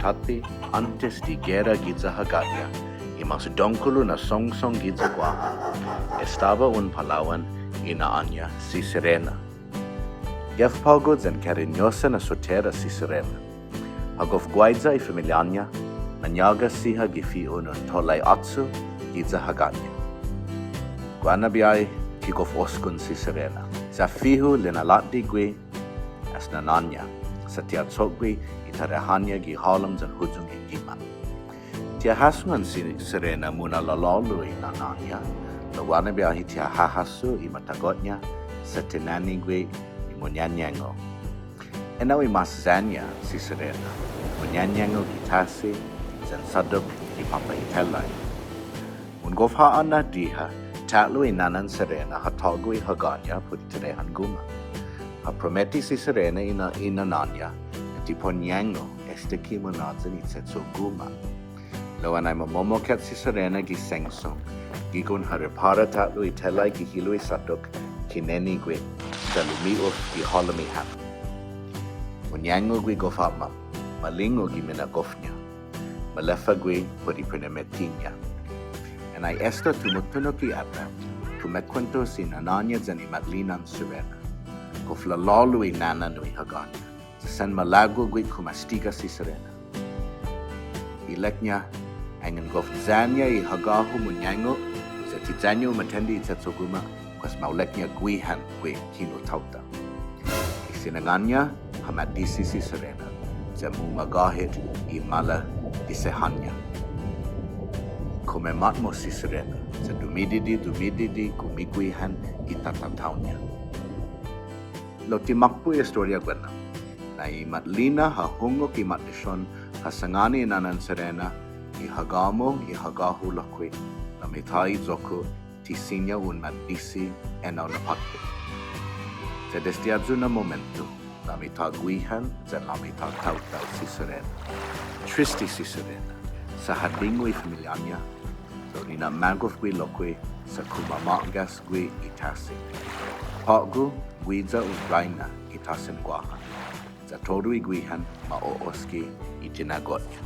tati antes di guerra giza haganya, y mas donkulo na song giza Guam, estaba un Palawan inaanya si Sirena. Gef pagod en cariñosa na sotera si Sirena. Hagof guaidza y familianya, nanyaga siha gifio nun Tellai atsu giza haganya. Guana biay kikof oskun si Sirena. Sa fihu linalat di gwe as nananya. Sa tiatsogwe itarehanya gi halam zan hujung giman. Tia hasungan si Sirena muna lalalu i nananya. Lawana biahi tia hahasu i matagotnya sa tinani gwe i munyanyango. Enaw i masanya si Sirena. Munyanyango gitasi zan sadok i papa i Tellai. Ungofhaan na diha tatlo i nanan Sirena hatago i haganya pudi terehan guma. Prometi si Sirena ina nanya at iponyango este kimonazan itsetso guma. Lawan ay mamomokat si Sirena gisengsong gigun haripara tatlo i Tellai gihilo i satok kineni gwe sa lumiof giholami ham. Munyango gwe gofama malingo gimina gofnya malefa gwe pudi pinametinya. And ay esta tumutunok i ata kumekwento si nananya zani matlinan Sirena. Kofla lalu i nana nui haganya. Sa san malago gwi kumastiga si Sirena. Ileknya angan gof zanya i hagahu munyango sa tizanyo matendi itsetsoguma kwas mauleknya gwihan gwi kino tauta. Isinanganya hamadisi si Sirena. Sa mumagahit i mala disehanya. Kumematmo si Sirena. Sa dumididi kumigwihan itatataunya. Lo timakpo istorya gwana. Na imatlina hahungo kimatishon hasangani nanan Sirena ihagamo ihagahu lakwe na mitai zoko tisinya un matisi enaw napakte. Sa destiadzo na momento na mitagwihan sa na mitagtautaw si Sirena. Tristi si Sirena sa hadingo i familianya so inamagof gwi lokwe sa kumamagas gwi itasi. Paggu Guiza Ukraina itasin guahan. Sa todo igwihan maooski itinagotnya.